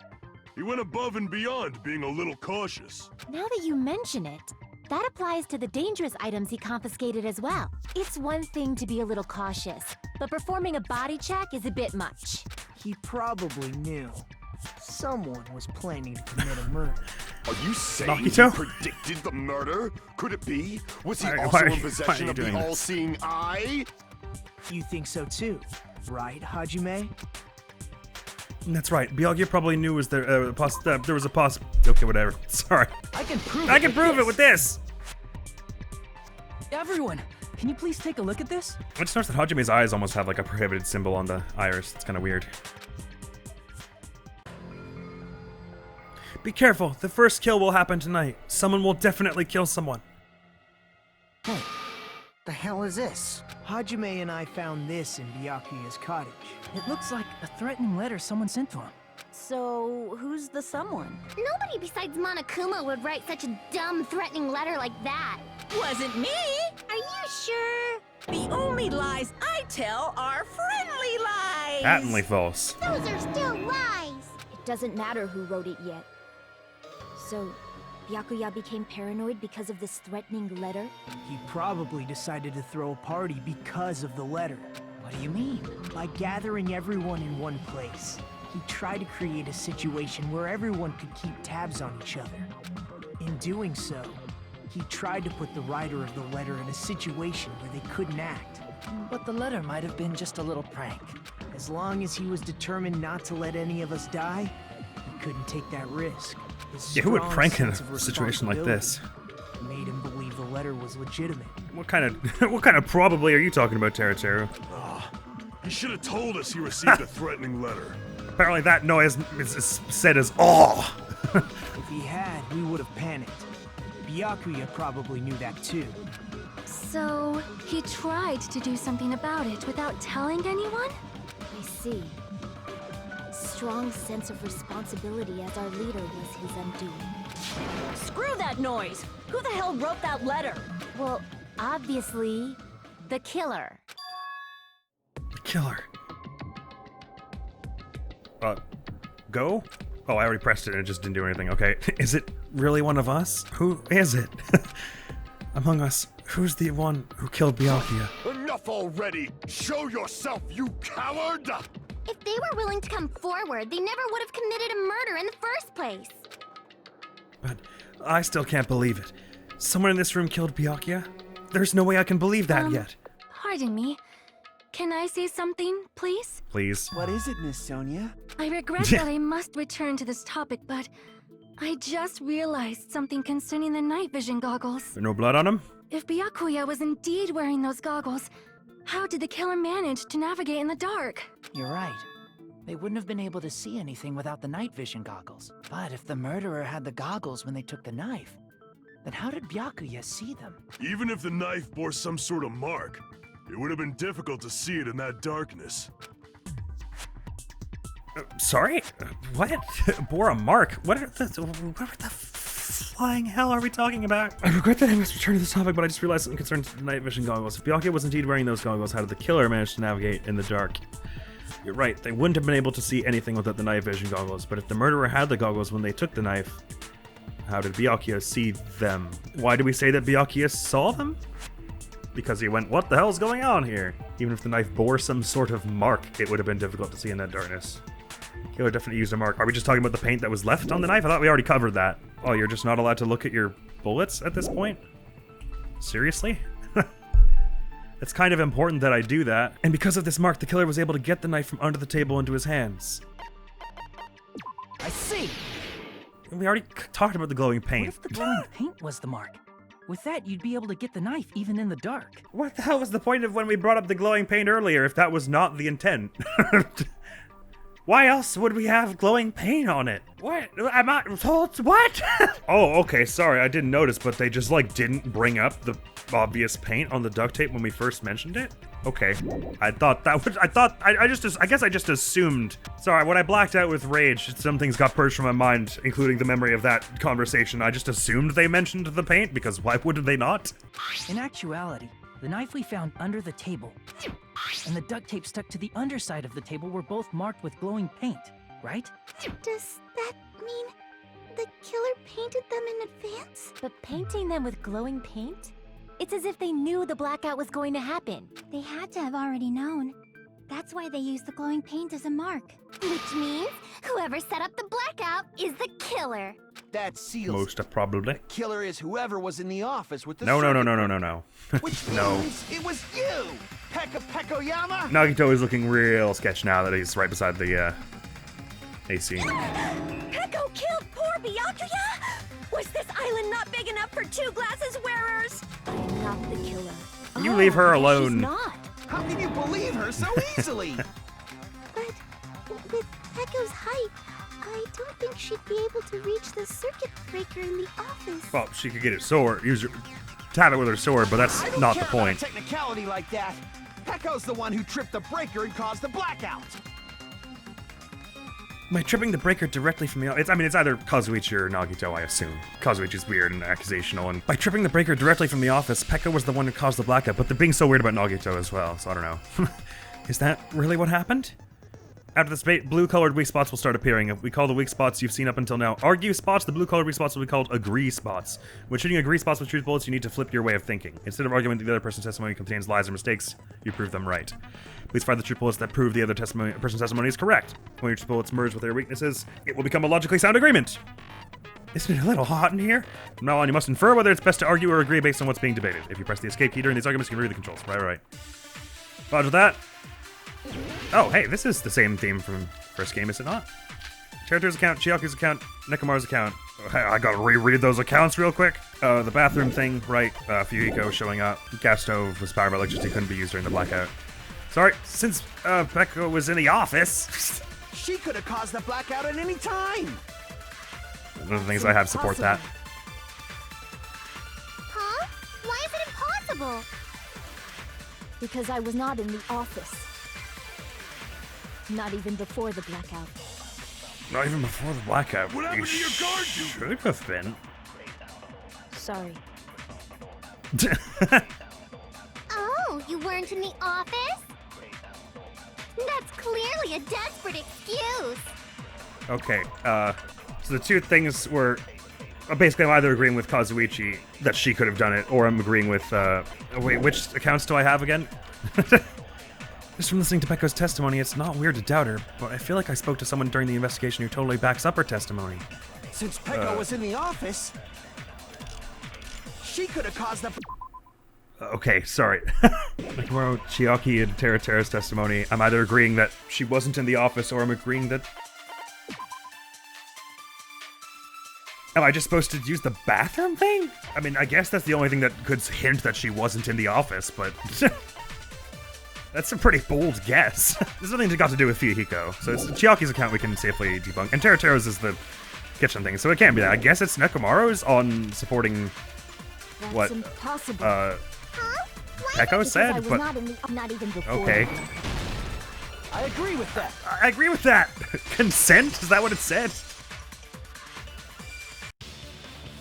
Speaker 2: He went above and beyond being a little cautious.
Speaker 6: Now that you mention it, that applies to the dangerous items he confiscated as well. It's one thing to be a little cautious, but performing a body check is a bit much.
Speaker 5: He probably knew. Someone was planning to commit a murder.
Speaker 8: Are you saying
Speaker 1: Nakito?
Speaker 8: he predicted the murder? Could it be? Was he
Speaker 1: Why
Speaker 8: also
Speaker 1: are
Speaker 8: in
Speaker 1: you
Speaker 8: possession of the
Speaker 1: doing this?
Speaker 8: all-seeing eye?
Speaker 5: You think so too, right, Hajime?
Speaker 1: That's right. Byakuya probably knew was there there was a okay, whatever. Sorry.
Speaker 11: I can prove
Speaker 1: I can prove it with this.
Speaker 11: Everyone, can you please take a look at this?
Speaker 1: I just noticed that Hajime's eyes almost have like a prohibited symbol on the iris. It's kind of weird. Be careful. The first kill will happen tonight. Someone will definitely kill someone.
Speaker 7: Hey, the hell is this?
Speaker 5: Hajime and I found this in Byakuya's cottage.
Speaker 11: It looks like a threatening letter someone sent to him.
Speaker 3: So, who's the someone?
Speaker 6: Nobody besides Monokuma would write such a dumb, threatening letter like that.
Speaker 3: Wasn't me!
Speaker 6: Are you sure?
Speaker 3: The only lies I tell are friendly lies!
Speaker 1: Patently false.
Speaker 6: Those are still lies.
Speaker 9: It doesn't matter who wrote it yet. So, Byakuya became paranoid because of this threatening letter?
Speaker 5: He probably decided to throw a party because of the letter.
Speaker 11: What do you mean?
Speaker 5: By gathering everyone in one place, he tried to create a situation where everyone could keep tabs on each other. In doing so, he tried to put the writer of the letter in a situation where they couldn't act.
Speaker 11: But the letter might have been just a little prank.
Speaker 5: As long as he was determined not to let any of us die, he couldn't take that risk. His
Speaker 1: Yeah, who would
Speaker 5: strong
Speaker 1: prank in
Speaker 5: sense of
Speaker 1: a situation like this?
Speaker 5: responsibility made him believe the letter was legitimate.
Speaker 1: What kind of probably are you talking about, Teruteru?
Speaker 2: He should have told us he received a threatening letter.
Speaker 1: Apparently that noise is said as "oh."
Speaker 5: If he had, we would have panicked. Byakuya probably knew that too.
Speaker 6: So, he tried to do something about it without telling anyone?
Speaker 9: I see. Strong sense of responsibility as our leader was his undoing.
Speaker 3: Screw that noise! Who the hell wrote that letter?
Speaker 6: Well, obviously, the killer.
Speaker 1: The killer. Go? Oh, I already pressed it and it just didn't do anything. Okay. Is it really one of us? Who is it? Among us, who's the one who killed Byakuya?
Speaker 8: Enough already! Show yourself, you coward!
Speaker 6: If they were willing to come forward, they never would have committed a murder in the first place.
Speaker 1: But I still can't believe it. Someone in this room killed Byakuya? There's no way I can believe that yet.
Speaker 6: Pardon me. Can I say something, please?
Speaker 1: Please.
Speaker 12: What is it, Miss Sonia?
Speaker 6: I regret that I must return to this topic, but I just realized something concerning the night vision goggles.
Speaker 1: No blood on him?
Speaker 6: If Byakuya was indeed wearing those goggles, how did the killer manage to navigate in the dark?
Speaker 10: You're right. They wouldn't have been able to see anything without the night vision goggles. But if the murderer had the goggles when they took the knife, then how did Byakuya see them?
Speaker 2: Even if the knife bore some sort of mark, it would have been difficult to see it in that darkness.
Speaker 1: Sorry? What? Bore a mark? What the flying hell are we talking about? I regret that I must return to this topic, but I just realized something concerning the night vision goggles. If Byakuya was indeed wearing those goggles, how did the killer manage to navigate in the dark? You're right, they wouldn't have been able to see anything without the night vision goggles, but if the murderer had the goggles when they took the knife, how did Byakuya see them? Why do we say that Byakuya saw them? Because he went, what the hell's going on here? Even if the knife bore some sort of mark, it would have been difficult to see in that darkness. Killer definitely used a mark. Are we just talking about the paint that was left on the knife? I thought we already covered that. Oh, you're just not allowed to look at your bullets at this point? Seriously? It's kind of important that I do that. And because of this mark, the killer was able to get the knife from under the table into his hands.
Speaker 11: I see!
Speaker 1: We already talked about the glowing paint.
Speaker 11: What if the glowing paint was the mark? With that, you'd be able to get the knife even in the dark.
Speaker 1: What the hell was the point of when we brought up the glowing paint earlier if that was not the intent? Why else would we have glowing paint on it? What? Am I told? What? Oh, okay, sorry, I didn't notice, but they just like didn't bring up the obvious paint on the duct tape when we first mentioned it? Okay, I thought that was, I guess I just assumed. Sorry, when I blacked out with rage, some things got purged from my mind, including the memory of that conversation. I just assumed they mentioned the paint, because why would they not?
Speaker 11: In actuality, the knife we found under the table and the duct tape stuck to the underside of the table were both marked with glowing paint, right?
Speaker 6: Does that mean the killer painted them in advance? But painting them with glowing paint? It's as if they knew the blackout was going to happen.
Speaker 4: They had to have already known. That's why they used the glowing paint as a mark.
Speaker 9: Which means whoever set up the blackout is the killer.
Speaker 12: That seals
Speaker 1: Most probably.
Speaker 12: killer is whoever was in the office with the
Speaker 1: No.
Speaker 12: Which
Speaker 1: No.
Speaker 12: means it was you, Pekoyama.
Speaker 1: Nagito is looking real sketch now that he's right beside the AC.
Speaker 9: Peko killed poor Byakuya? Was this island not big enough for 2 glasses wearers?
Speaker 6: I'm not the killer.
Speaker 1: You leave her
Speaker 9: She's
Speaker 1: alone.
Speaker 9: not.
Speaker 12: How can you believe her so easily?
Speaker 6: But with Peko's height, I don't think she'd be able to reach the circuit breaker in the office.
Speaker 1: Well, she could get it sword, tap it with her sword, but that's
Speaker 12: I don't
Speaker 1: not
Speaker 12: care
Speaker 1: the point.
Speaker 12: about a technicality like that. Peko's the one who tripped the breaker and caused the blackout.
Speaker 1: By tripping the breaker directly from the... It's either Kazuichi or Nagito, I assume. Kazuichi's weird and accusational, and by tripping the breaker directly from the office, Peko was the one who caused the blackout, but they're being so weird about Nagito as well, so I don't know. Is that really what happened? After this debate, blue-colored weak spots will start appearing. We call the weak spots you've seen up until now argue spots. The blue-colored weak spots will be called agree spots. When shooting agree spots with truth bullets, you need to flip your way of thinking. Instead of arguing that the other person's testimony contains lies or mistakes, you prove them right. Please fire the truth bullets that prove the other person's testimony is correct. When your truth bullets merge with their weaknesses, it will become a logically sound agreement. Isn't it a little hot in here? From now on, you must infer whether it's best to argue or agree based on what's being debated. If you press the escape key during these arguments, you can read the controls. Right. Roger that. Oh, hey, this is the same theme from first game, is it not? Character's account, Chiyaku's account, Nekomaru's account. I gotta reread those accounts real quick. The bathroom thing, right, Fuyuhiko showing up. Gas stove was powered by electricity, couldn't be used during the blackout. Sorry, since Peko was in the office.
Speaker 12: She could have caused the blackout at any time.
Speaker 1: One of the things I have support that.
Speaker 9: Huh? Why is it impossible?
Speaker 6: Because I was not in the office. Not even before the blackout.
Speaker 1: Not even before the blackout.
Speaker 2: What happened to your guard duty?
Speaker 1: Should have been.
Speaker 6: Sorry.
Speaker 9: Oh, you weren't in the office? That's clearly a desperate excuse.
Speaker 1: Okay, so the two things were... basically, I'm either agreeing with Kazuichi that she could have done it, or I'm agreeing with... wait, which accounts do I have again? Just from listening to Peko's testimony, it's not weird to doubt her, but I feel like I spoke to someone during the investigation who totally backs up her testimony.
Speaker 12: Since Peko was in the office, she could have caused the...
Speaker 1: Okay, sorry. Nekomaru, Chiaki, and Teru's testimony, I'm either agreeing that she wasn't in the office, or I'm agreeing that... Am I just supposed to use the bathroom thing? I mean, I guess that's the only thing that could hint that she wasn't in the office, but... That's a pretty bold guess. There's nothing got to do with Fuyuhiko, so it's Chiaki's account we can safely debunk, and Teru's is the kitchen thing, so it can't be that. I guess it's Nekomaru's on supporting
Speaker 6: That's
Speaker 1: what
Speaker 6: impossible.
Speaker 1: Peko said, but
Speaker 6: not even before.
Speaker 1: okay.
Speaker 12: I agree with that.
Speaker 1: I agree with that. Consent? Is that what it said?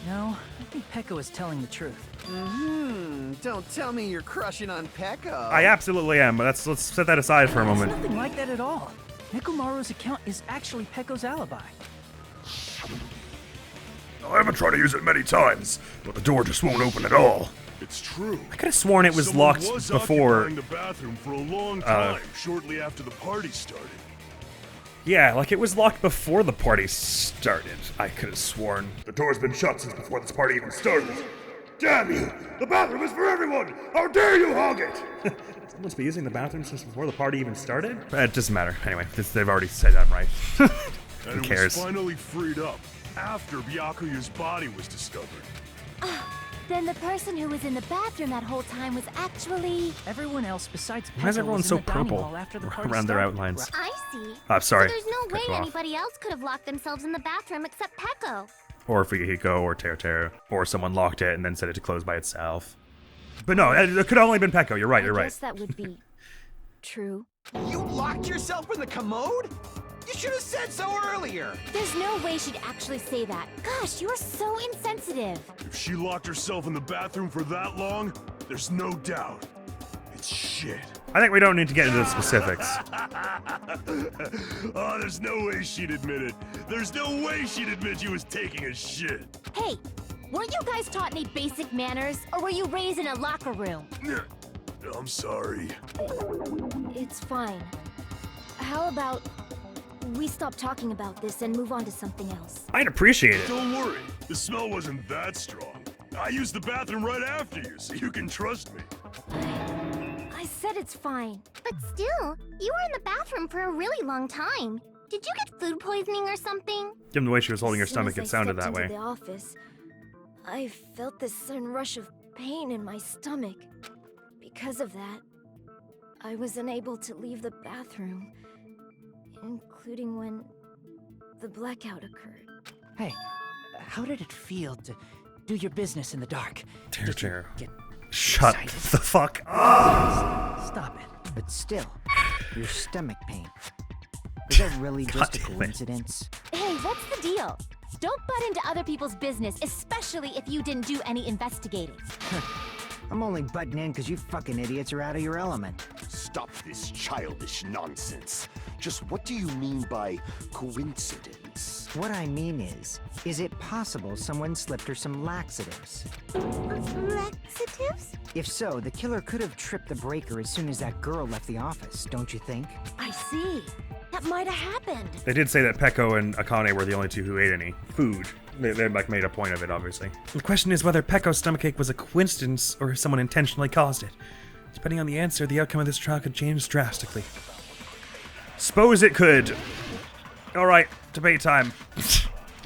Speaker 11: No, I think Peko is telling the truth.
Speaker 12: Don't tell me you're crushing on Peko.
Speaker 1: I absolutely am, but let's set that aside for a
Speaker 11: It's
Speaker 1: moment.
Speaker 11: nothing like that at all. Nekomaru's account is actually Peko's alibi.
Speaker 2: I haven't tried to use it many times, but the door just won't open at all. It's true.
Speaker 1: I could have sworn it was
Speaker 2: Someone
Speaker 1: locked
Speaker 2: was
Speaker 1: before.
Speaker 2: occupying the bathroom for a long time, shortly after the party started.
Speaker 1: Yeah, like it was locked before the party started. I could have sworn.
Speaker 2: The door's been shut since before this party even started. Damn you! The bathroom is for everyone! How dare you hog it!
Speaker 1: Someone's been using the bathroom since before the party even started? It doesn't matter. Anyway, they've already said I'm right. Who cares?
Speaker 2: It was finally freed up after Byakuya's body was discovered.
Speaker 6: then the person who was in the bathroom that whole time was actually...
Speaker 11: Everyone else besides
Speaker 1: Why is
Speaker 11: Peko
Speaker 1: everyone
Speaker 11: was
Speaker 1: so
Speaker 11: in the dining
Speaker 1: purple
Speaker 11: hall after the party
Speaker 1: around their
Speaker 11: started.
Speaker 1: outlines?
Speaker 6: I see.
Speaker 1: I'm sorry.
Speaker 6: So there's no
Speaker 1: Cut
Speaker 6: way
Speaker 1: you off.
Speaker 6: anybody else could have locked themselves in the bathroom except Peko.
Speaker 1: Or Fuyuhiko, or Teru, or someone locked it and then set it to close by itself. But no, it could have only been Peko. You're right, you're
Speaker 6: I
Speaker 1: right.
Speaker 6: guess that would be true.
Speaker 12: You locked yourself in the commode? You should have said so earlier.
Speaker 6: There's no way she'd actually say that. Gosh, you are so insensitive.
Speaker 2: If she locked herself in the bathroom for that long, there's no doubt. It's shit.
Speaker 1: I think we don't need to get into the specifics.
Speaker 2: Oh, there's no way she'd admit it. There's no way she'd admit she was taking a shit.
Speaker 6: Hey, weren't you guys taught any basic manners, or were you raised in a locker room?
Speaker 2: I'm sorry.
Speaker 6: It's fine. How about we stop talking about this and move on to something else?
Speaker 1: I'd appreciate it.
Speaker 2: Don't worry. The smell wasn't that strong. I used the bathroom right after you, so you can trust me.
Speaker 6: I said it's fine.
Speaker 4: But still, you were in the bathroom for a really long time. Did you get food poisoning or something?
Speaker 1: Given the way she was holding her
Speaker 6: As soon
Speaker 1: stomach,
Speaker 6: as
Speaker 1: it sounded
Speaker 6: I
Speaker 1: that
Speaker 6: stepped
Speaker 1: way.
Speaker 6: into the office, I felt this sudden rush of pain in my stomach. Because of that, I was unable to leave the bathroom, including when the blackout occurred.
Speaker 10: Hey, how did it feel to do your business in the dark?
Speaker 1: Teru.
Speaker 10: Get
Speaker 1: Shut
Speaker 10: excited?
Speaker 1: the fuck up.
Speaker 10: Stop it.
Speaker 7: But still, your stomach pain. Is that really just a
Speaker 1: damn it.
Speaker 7: coincidence?
Speaker 6: Hey, what's the deal? Don't butt into other people's business, especially if you didn't do any investigating.
Speaker 7: I'm only butting in because you fucking idiots are out of your element.
Speaker 8: Stop this childish nonsense. Just what do you mean by coincidence?
Speaker 7: What I mean is it possible someone slipped her some laxatives?
Speaker 6: Laxatives?
Speaker 7: If so, the killer could have tripped the breaker as soon as that girl left the office, don't you think?
Speaker 6: I see. That might have happened.
Speaker 1: They did say that Peko and Akane were the only two who ate any food. They like made a point of it, obviously. The question is whether Peko's stomachache was a coincidence or if someone intentionally caused it. Depending on the answer, the outcome of this trial could change drastically. Suppose it could. Alright, debate time.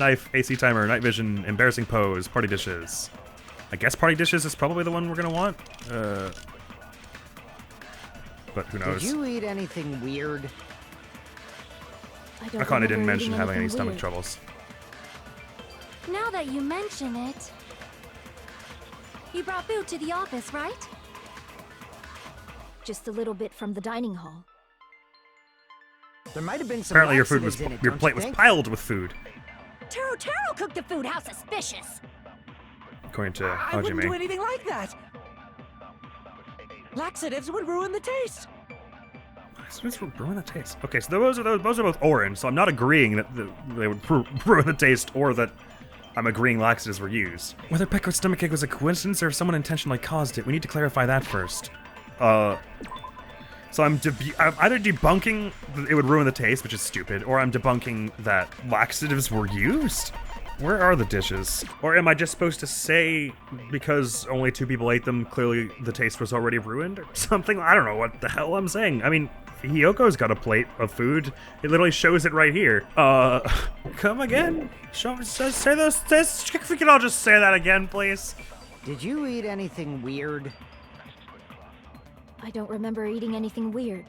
Speaker 1: Knife, AC timer, night vision, embarrassing pose, party dishes. I guess party dishes is probably the one we're gonna want. But who knows?
Speaker 7: Did you eat anything weird?
Speaker 6: I don't
Speaker 1: Akane
Speaker 6: remember
Speaker 1: didn't mention
Speaker 6: eating
Speaker 1: having any
Speaker 6: anything
Speaker 1: stomach
Speaker 6: weird.
Speaker 1: troubles.
Speaker 6: Now that you mention it, you brought food to the office, right? Just a little bit from the dining hall.
Speaker 7: There might have been some
Speaker 1: Apparently your food was
Speaker 7: laxatives in it,
Speaker 1: your
Speaker 7: don't
Speaker 1: plate
Speaker 7: you
Speaker 1: was
Speaker 7: think?
Speaker 1: piled with food,
Speaker 3: Taro cooked the food. How suspicious!
Speaker 1: according to
Speaker 5: I wouldn't do
Speaker 1: Hajime.
Speaker 5: anything like that. Laxatives would ruin the taste.
Speaker 1: Laxatives would ruin the taste. Okay, so those are both orange. So I'm not agreeing that they would ruin the taste, or that I'm agreeing laxatives were used. Whether Peko's stomachache was a coincidence or if someone intentionally caused it, we need to clarify that first. So I'm either debunking that it would ruin the taste, which is stupid, or I'm debunking that laxatives were used? Where are the dishes? Or am I just supposed to say, because only 2 people ate them, clearly the taste was already ruined or something? I don't know what the hell I'm saying. I mean, Hiyoko's got a plate of food. It literally shows it right here. Come again? Say this. If we could all just say that again, please.
Speaker 7: Did you eat anything weird?
Speaker 6: I don't remember eating anything weird.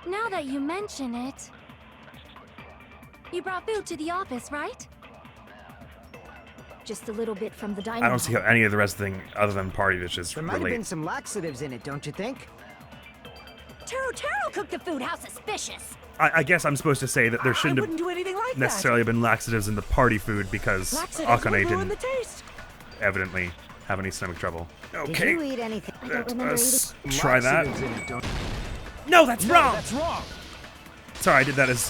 Speaker 4: Now that you mention it, you brought food to the office, right?
Speaker 6: Just a little bit from the dining
Speaker 1: I
Speaker 6: hall.
Speaker 1: don't see how any of the rest of the thing other than party dishes
Speaker 7: There might have been
Speaker 1: relate.
Speaker 7: some laxatives in it, don't you think?
Speaker 3: Taro cooked the food. How suspicious!
Speaker 1: I guess I'm supposed to say that there
Speaker 5: I
Speaker 1: shouldn't
Speaker 5: wouldn't
Speaker 1: have
Speaker 5: do anything like
Speaker 1: necessarily been laxatives in the party food because
Speaker 5: that. Laxatives
Speaker 1: Akane
Speaker 5: would ruin the
Speaker 1: didn't
Speaker 5: taste.
Speaker 1: evidently have any stomach trouble.
Speaker 7: Did
Speaker 1: Okay,
Speaker 7: you eat anything?
Speaker 6: I don't remember
Speaker 1: let's
Speaker 6: eating.
Speaker 1: try that.
Speaker 7: Laxatives in it, don't
Speaker 1: No, that's wrong!
Speaker 12: That's wrong.
Speaker 1: Sorry, I did that as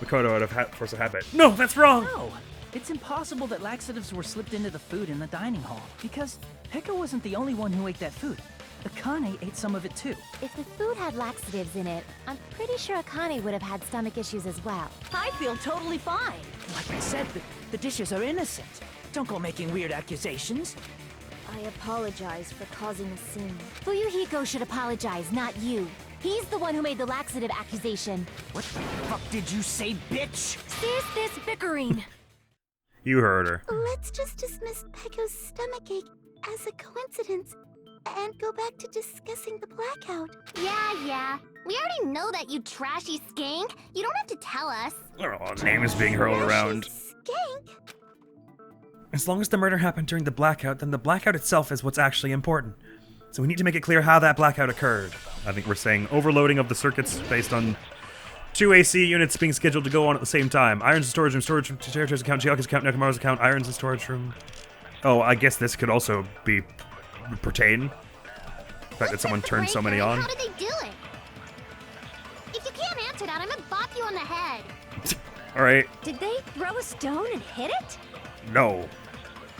Speaker 1: Makoto out of Force of Habit. No, that's wrong!
Speaker 11: No, it's impossible that laxatives were slipped into the food in the dining hall, because Peko wasn't the only one who ate that food. Akane ate some of it too.
Speaker 6: If the food had laxatives in it, I'm pretty sure Akane would have had stomach issues as well.
Speaker 3: I feel totally fine.
Speaker 11: Like I said, the dishes are innocent. Don't go making weird accusations.
Speaker 6: I apologize for causing a scene. Fuyuhiko should apologize, not you. He's the one who made the laxative accusation.
Speaker 10: What the fuck did you say, bitch?
Speaker 6: Cease this bickering!
Speaker 1: You heard her.
Speaker 4: Let's just dismiss Pecco's stomachache as a coincidence and go back to discussing the blackout.
Speaker 9: Yeah. We already know that, you trashy skank. You don't have to tell us.
Speaker 1: Oh, name is being hurled around.
Speaker 4: Skank?
Speaker 1: As long as the murder happened during the blackout, then the blackout itself is what's actually important. So we need to make it clear how that blackout occurred. I think we're saying overloading of the circuits based on 2 AC units being scheduled to go on at the same time. Irons in storage room, territories account, Chiaka's account, Nekomaru's account, irons in storage room. Oh, I guess this could also be pertain. The fact that someone turned so many on.
Speaker 9: How did they do it? If you can't answer that, I'm gonna bop you on the head.
Speaker 1: Alright.
Speaker 6: Did they throw a stone and hit it?
Speaker 1: No.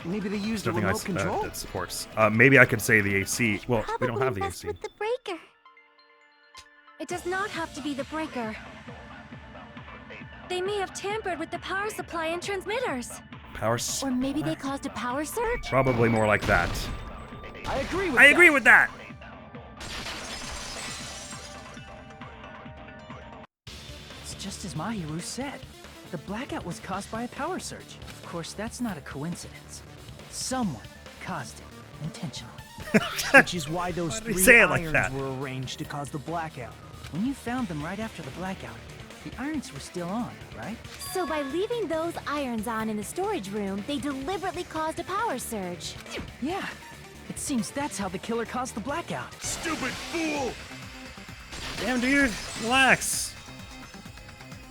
Speaker 7: Maybe they used a
Speaker 1: Nothing
Speaker 7: remote control?
Speaker 1: that supports. Maybe I could say the AC. Well, we don't have the
Speaker 4: Messed
Speaker 1: AC.
Speaker 4: with the breaker.
Speaker 6: It does not have to be the breaker. They may have tampered with the power supply and transmitters.
Speaker 1: Power.
Speaker 6: Or maybe they caused a power surge?
Speaker 1: Probably more like that.
Speaker 7: I agree with
Speaker 1: I agree with that.
Speaker 11: It's just as Mahiru said. The blackout was caused by a power surge. Of course, that's not a coincidence. Someone caused it intentionally.
Speaker 5: Which is why those
Speaker 1: Why did he
Speaker 5: 3
Speaker 1: say it like
Speaker 5: irons
Speaker 1: that?
Speaker 5: were arranged to cause the blackout.
Speaker 11: When you found them right after the blackout, the irons were still on, right?
Speaker 9: So by leaving those irons on in the storage room, they deliberately caused a power surge.
Speaker 11: Yeah. It seems that's how the killer caused the blackout.
Speaker 2: Stupid fool!
Speaker 1: Damn, dude. Relax.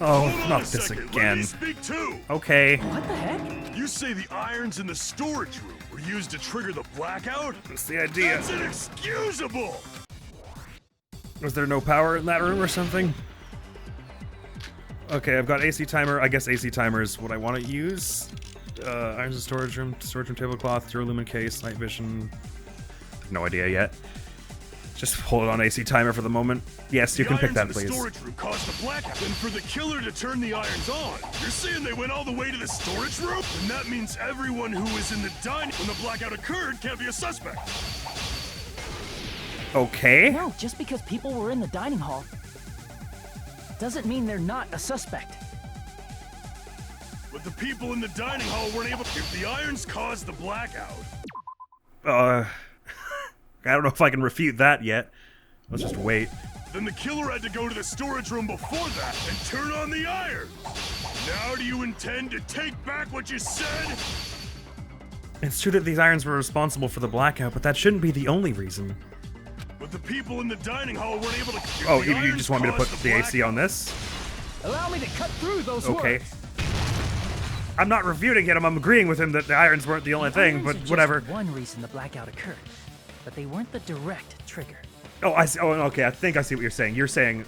Speaker 1: Oh,
Speaker 2: Hold on
Speaker 1: not
Speaker 2: a
Speaker 1: this
Speaker 2: second. Let
Speaker 1: again.
Speaker 2: me speak too.
Speaker 1: Okay.
Speaker 11: What the heck?
Speaker 2: You say the irons in the storage room were used to trigger the blackout?
Speaker 1: That's the idea.
Speaker 2: That's inexcusable!
Speaker 1: Was there no power in that room or something? Okay, I've got AC timer. I guess AC timer is what I want to use. Irons in storage room tablecloth, Duralumin case, night vision. No idea yet. Just hold it on AC timer for the moment. Yes, you can pick that,
Speaker 2: The
Speaker 1: please.
Speaker 2: storage room caused the blackout. And for the killer to turn the irons on, you're saying they went all the way to the storage room? And that means everyone who was in the dining when the blackout occurred can't be a suspect.
Speaker 1: Okay.
Speaker 11: No, just because people were in the dining hall doesn't mean they're not a suspect.
Speaker 2: But the people in the dining hall weren't able to. If the irons caused the blackout,
Speaker 1: I don't know if I can refute that yet. Let's just wait.
Speaker 2: then the killer had to go to the storage room before that and turn on the irons. Now do you intend to take back what you said?
Speaker 1: It's true that these irons were responsible for the blackout, but that shouldn't be the only reason.
Speaker 2: But the people in the dining hall weren't able to.
Speaker 1: Oh, you just want me to put the AC on this?
Speaker 5: Allow me to cut through those
Speaker 1: Okay.
Speaker 5: words.
Speaker 1: I'm not refuting it. I'm agreeing with him that the irons weren't the only thing,
Speaker 11: Irons
Speaker 1: but
Speaker 11: are just
Speaker 1: whatever.
Speaker 11: one reason the blackout occurred, but they weren't the direct trigger.
Speaker 1: Oh, I see. Oh, okay. I think I see what you're saying. You're saying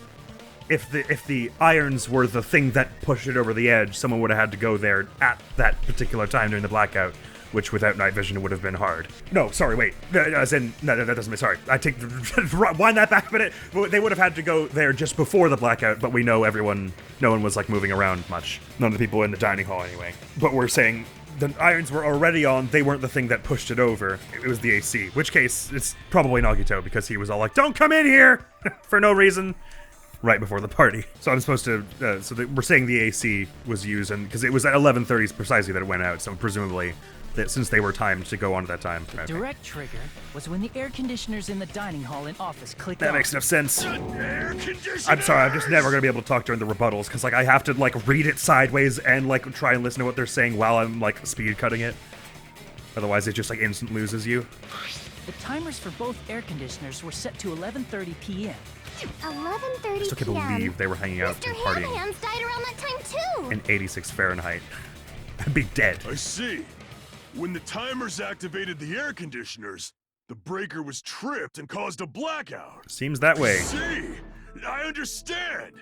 Speaker 1: if the irons were the thing that pushed it over the edge, someone would have had to go there at that particular time during the blackout, which without night vision would have been hard. No, sorry, wait. As in, no, that doesn't mean, sorry. I take, wind that back a minute. They would have had to go there just before the blackout, but we know no one was like moving around much. None of the people in the dining hall anyway. But we're saying the irons were already on, they weren't the thing that pushed it over. It was the AC, which case it's probably Nagito because he was all like, don't come in here for no reason. Right before the party. So I'm supposed to, we're saying the AC was used, and because it was at 11:30 precisely that it went out, so presumably that since they were timed to go on at that time. Okay.
Speaker 11: Direct trigger was when the air conditioners in the dining hall and office clicked
Speaker 1: That
Speaker 11: on.
Speaker 1: makes enough sense.
Speaker 2: Air conditioner.
Speaker 1: I'm sorry, I'm just never gonna be able to talk during the rebuttals because like I have to like read it sideways and like try and listen to what they're saying while I'm like speed cutting it. Otherwise, it just like instant loses you.
Speaker 11: The timers for both air conditioners were set to 11:30 p.m.
Speaker 9: 11:30
Speaker 1: I still can't
Speaker 9: p.m.
Speaker 1: believe they were hanging out
Speaker 9: Mr.
Speaker 1: and partying
Speaker 9: Hamhands died around that time too.
Speaker 1: in 86 Fahrenheit. I'd be dead.
Speaker 2: I see. When the timers activated the air conditioners, the breaker was tripped and caused a blackout.
Speaker 1: Seems that way.
Speaker 2: See, I understand.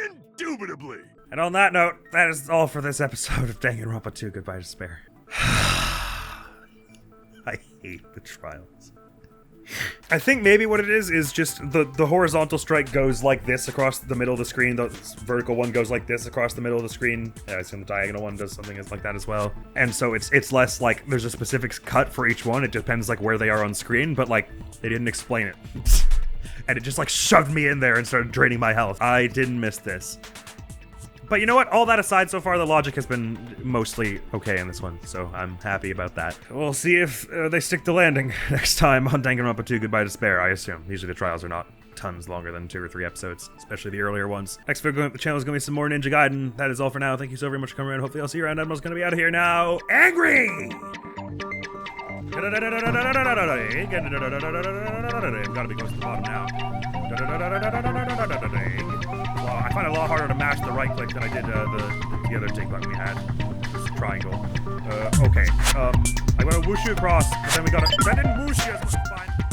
Speaker 2: Indubitably.
Speaker 1: And on that note, that is all for this episode of Danganronpa 2 Goodbye Despair. I hate the trials. I think maybe what it is just the horizontal strike goes like this across the middle of the screen. The vertical one goes like this across the middle of the screen. Yeah, I assume the diagonal one does something like that as well. And so it's less like there's a specific cut for each one. It depends like where they are on screen, but like they didn't explain it. And it just like shoved me in there and started draining my health. I didn't miss this. But you know what? All that aside, so far the logic has been mostly okay in this one, so I'm happy about that. We'll see if they stick to landing next time on Danganronpa 2 Goodbye Despair, I assume. Usually the trials are not tons longer than 2 or 3 episodes, especially the earlier ones. Next video on the channel is going to be some more Ninja Gaiden. That is all for now. Thank you so very much for coming around. Hopefully I'll see you around. Admiral's going to be out of here now. Angry! Gotta be close to the bottom now. Well, I find it a lot harder to mash the right click than I did the other take button we had. This triangle. Okay. I'm gonna whoosh you across, but then we gotta. That didn't whoosh you as much. Fine.